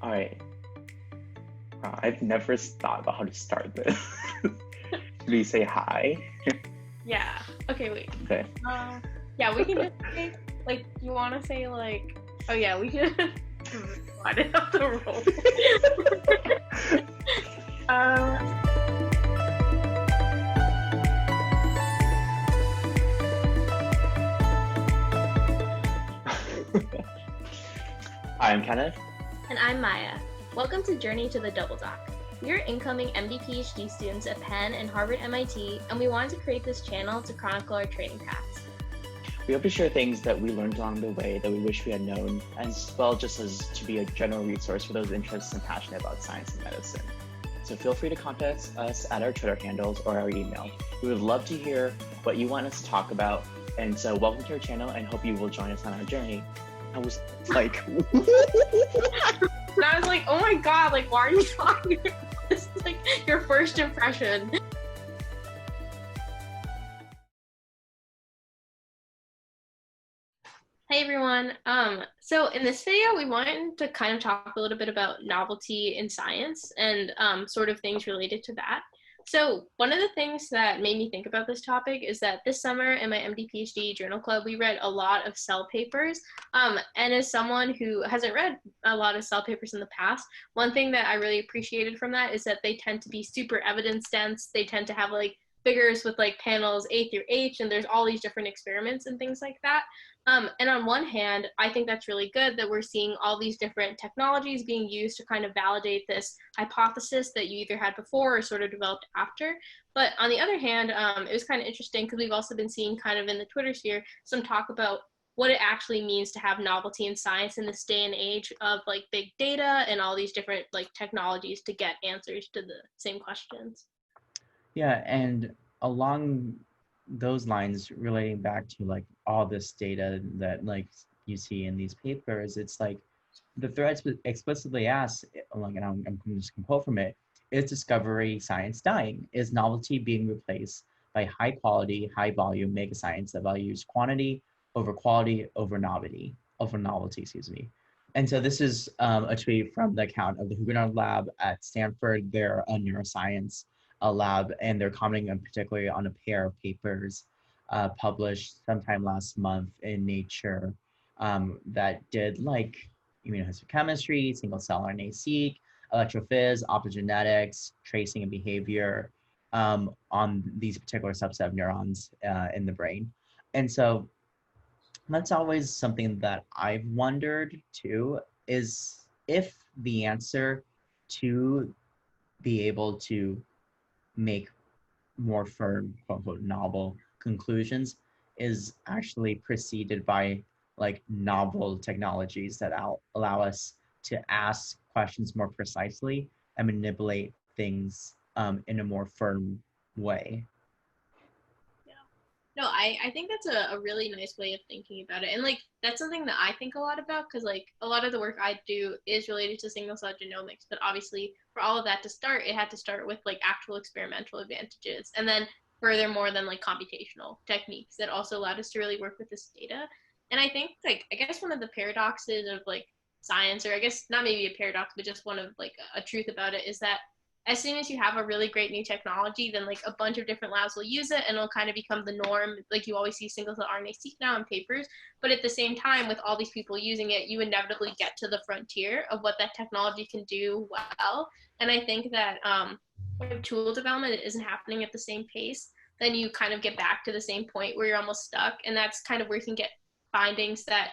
All right. I've never thought about how to start this. Should we say hi? Yeah. Okay, wait. Okay. Yeah, we can just say, like, you want to say, like, oh, yeah, we can. I didn't have to roll. Hi, I'm Kenneth. And I'm Maya. Welcome to Journey to the Double Doc. We are incoming MD PhD students at Penn and Harvard MIT, and we wanted to create this channel to chronicle our training paths. We hope to share things that we learned along the way that we wish we had known, as well just as to be a general resource for those interested and passionate about science and medicine. So feel free to contact us at our Twitter handles or our email. We would love to hear what you want us to talk about, and so welcome to our channel and hope you will join us on our journey. I was like... And I was like, oh my god, like, why are you talking about this? Is like your first impression. Hey everyone. So in this video, we wanted to kind of talk a little bit about novelty in science and sort of things related to that. So one of the things that made me think about this topic is that this summer in my MD PhD journal club, we read a lot of cell papers. And as someone who hasn't read a lot of cell papers in the past, one thing that I really appreciated from that is that they tend to be super evidence dense. They tend to have like figures with like panels A through H, and there's all these different experiments and things like that. And on one hand, I think that's really good that we're seeing all these different technologies being used to kind of validate this hypothesis that you either had before or sort of developed after. But on the other hand, it was kind of interesting because we've also been seeing kind of in the Twitter sphere some talk about what it actually means to have novelty in science in this day and age of like big data and all these different like technologies to get answers to the same questions. Yeah, and along those lines, relating back to like all this data that like you see in these papers, it's like the threads explicitly asks, like, and I'm just gonna quote from it: "Is discovery science dying? Is novelty being replaced by high quality, high volume mega science that values quantity over quality over novelty? Excuse me." And so this is a tweet from the account of the Huguenot Lab at Stanford. They're a neuroscience lab, and they're commenting on particularly on a pair of papers published sometime last month in Nature that did like immunohistochemistry, single cell RNA-seq, electrophys, optogenetics, tracing and behavior on these particular subset of neurons in the brain. And so that's always something that I've wondered too, is if the answer to be able to make more firm, quote unquote, novel conclusions is actually preceded by like novel technologies that allow us to ask questions more precisely and manipulate things in a more firm way. No, I think that's a really nice way of thinking about it. And like that's something that I think a lot about because like a lot of the work I do is related to single cell genomics, but obviously for all of that to start, it had to start with like actual experimental advantages and then furthermore than like computational techniques that also allowed us to really work with this data. And I think like I guess one of the paradoxes of like science, or I guess not maybe a paradox, but just one of like a truth about it is that as soon as you have a really great new technology, then like a bunch of different labs will use it and it'll kind of become the norm. Like you always see single cell RNA-seq now in papers, but at the same time, with all these people using it, you inevitably get to the frontier of what that technology can do well. And I think that if tool development isn't happening at the same pace, then you kind of get back to the same point where you're almost stuck. And that's kind of where you can get findings that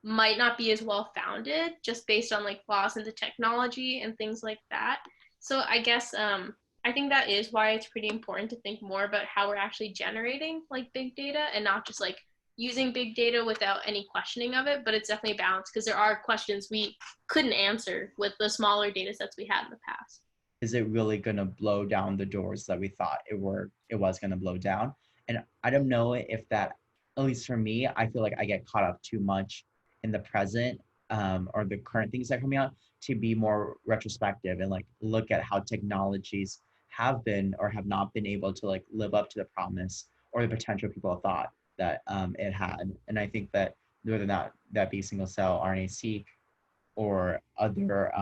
might not be as well founded just based on like flaws in the technology and things like that. So I guess I think that is why it's pretty important to think more about how we're actually generating like big data and not just like using big data without any questioning of it, but it's definitely a balance because there are questions we couldn't answer with the smaller data sets we had in the past. Is it really going to blow down the doors that we thought it was going to blow down? And I don't know if that, at least for me, I feel like I get caught up too much in the present or the current things that are coming out to be more retrospective and like look at how technologies have been or have not been able to like live up to the promise or the potential people thought that it had. And I think that whether or not that be single cell RNA-seq or other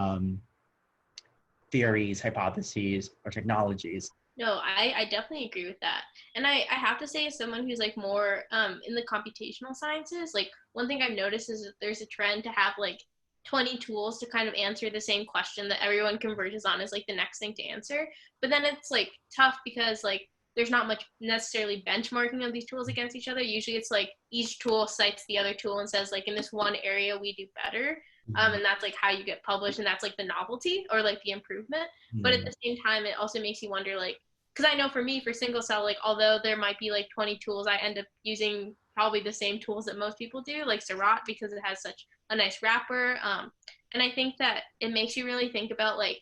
theories, hypotheses, or technologies. No, I definitely agree with that. And I have to say, as someone who's like more in the computational sciences, like one thing I've noticed is that there's a trend to have like 20 tools to kind of answer the same question that everyone converges on is like the next thing to answer. But then it's like tough because like there's not much necessarily benchmarking of these tools against each other. Usually it's like each tool cites the other tool and says like in this one area we do better. And that's like how you get published, and that's like the novelty or like the improvement. But at the same time, it also makes you wonder like, because I know for me, for single cell, like although there might be like 20 tools, I end up using probably the same tools that most people do, like Seurat, because it has such a nice wrapper. And I think that it makes you really think about like,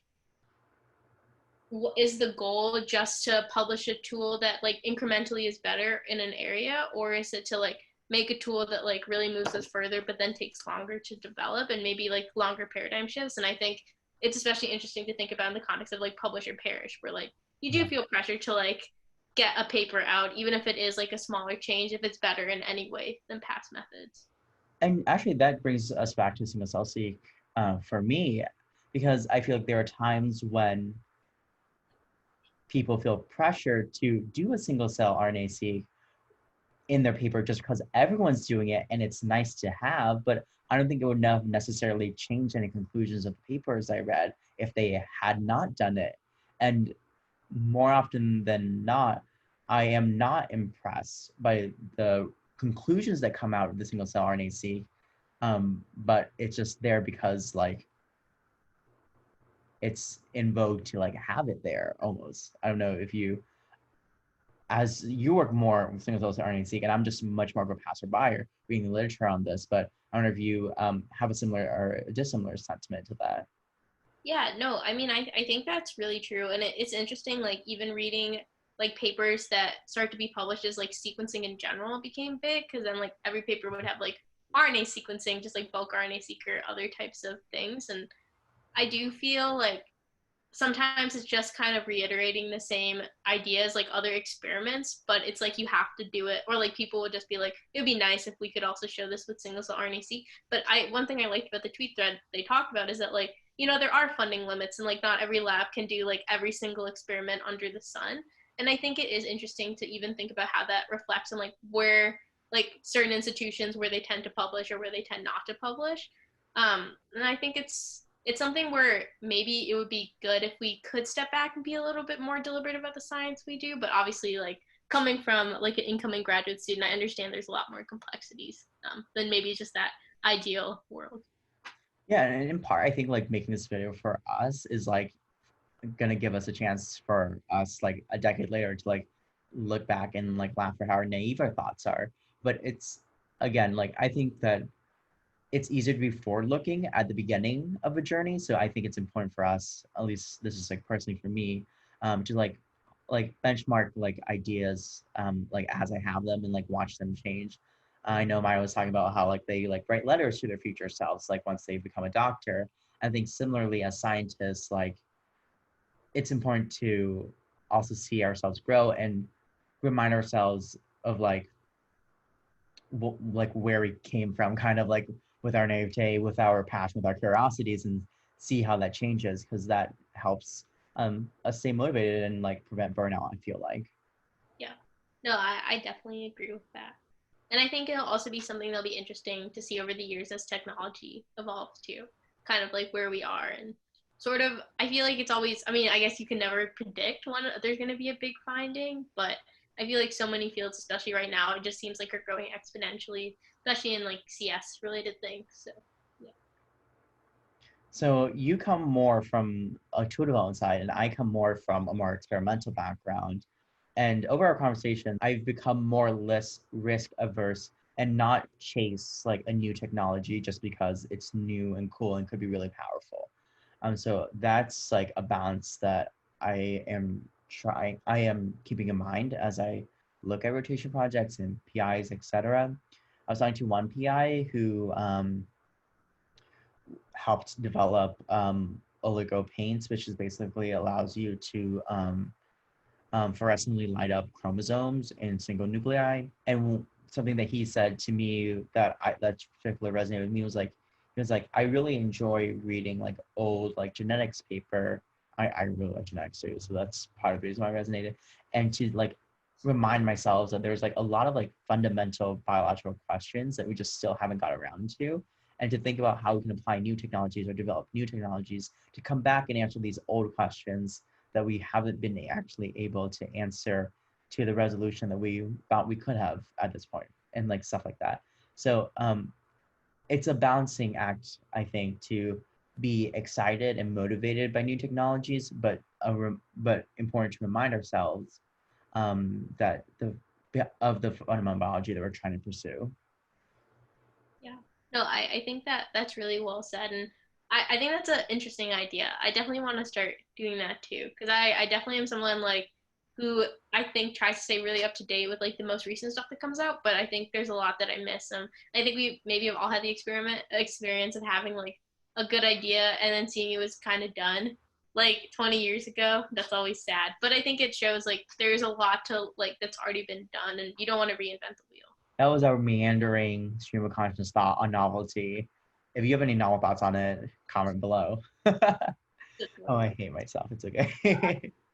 is the goal just to publish a tool that like incrementally is better in an area, or is it to like make a tool that like really moves us further but then takes longer to develop and maybe like longer paradigm shifts? And I think it's especially interesting to think about in the context of like publish or perish, where like you do feel pressure to like get a paper out, even if it is like a smaller change, if it's better in any way than past methods. And actually, that brings us back to single cell seq for me, because I feel like there are times when people feel pressure to do a single cell RNA-seq in their paper just because everyone's doing it and it's nice to have, but I don't think it would have necessarily changed any conclusions of the papers I read if they had not done it. And more often than not, I am not impressed by the conclusions that come out of the single cell RNA-seq, but it's just there because like it's in vogue to like have it there almost. I don't know if you, as you work more with single cell RNA-seq, and I'm just much more of a passerby reading the literature on this, but I don't know if you have a similar or a dissimilar sentiment to that. Yeah, no, I mean, I think that's really true. And it's interesting, like, even reading like papers that start to be published as like sequencing in general became big, because then like every paper would have like RNA sequencing, just like bulk RNA-seq or other types of things. And I do feel like sometimes it's just kind of reiterating the same ideas like other experiments, but it's like you have to do it, or like people would just be like, it would be nice if we could also show this with single cell RNA-seq. But one thing I liked about the tweet thread they talked about is that like, you know, there are funding limits and like not every lab can do like every single experiment under the sun. And I think it is interesting to even think about how that reflects on like where like certain institutions where they tend to publish or where they tend not to publish. And I think it's something where maybe it would be good if we could step back and be a little bit more deliberate about the science we do. But obviously, like coming from like an incoming graduate student, I understand there's a lot more complexities than maybe just that ideal world. Yeah, and in part, I think like making this video for us is like gonna give us a chance for us like a decade later to like look back and like laugh at how naive our thoughts are. But it's again, like I think that it's easier to be forward looking at the beginning of a journey. So I think it's important for us, at least this is like personally for me, to like benchmark like ideas like as I have them and like watch them change. I know Maya was talking about how like they like write letters to their future selves like once they become a doctor. I think similarly as scientists, like it's important to also see ourselves grow and remind ourselves of like like where we came from, kind of like with our naivete, with our passion, with our curiosities, and see how that changes, because that helps us stay motivated and like prevent burnout, I feel like. Yeah, no, I definitely agree with that. And I think it'll also be something that'll be interesting to see over the years as technology evolves too, kind of like where we are. And sort of, I feel like it's always, I mean, I guess you can never predict when there's going to be a big finding, but I feel like so many fields, especially right now, it just seems like are growing exponentially, especially in like CS related things. So, yeah. So you come more from a tool development side, and I come more from a more experimental background. And over our conversation, I've become more or less risk averse and not chase like a new technology just because it's new and cool and could be really powerful. So that's like a balance that I am keeping in mind as I look at rotation projects and PIs, etc. I was talking to one PI who helped develop oligo paints, which is basically allows you to fluorescently light up chromosomes in single nuclei. And something that he said to me that that particularly resonated with me was like, because like I really enjoy reading like old like genetics paper. I really like genetics too, so that's part of the reason why I resonated. And to like remind myself that there's like a lot of like fundamental biological questions that we just still haven't got around to, and to think about how we can apply new technologies or develop new technologies to come back and answer these old questions that we haven't been actually able to answer to the resolution that we thought we could have at this point, and like stuff like that. So it's a balancing act, I think, to be excited and motivated by new technologies, but but important to remind ourselves that the fundamental biology that we're trying to pursue. Yeah. No, I think that that's really well said. And I think that's an interesting idea. I definitely want to start doing that too. Because I definitely am someone like who I think tries to stay really up to date with like the most recent stuff that comes out. But I think there's a lot that I miss. I think we maybe have all had the experience of having like a good idea and then seeing it was kind of done like 20 years ago. That's always sad. But I think it shows like there's a lot to like that's already been done and you don't want to reinvent the wheel. That was our meandering stream of consciousness thought on novelty. If you have any novel thoughts on it, comment below. Oh, I hate myself. It's okay.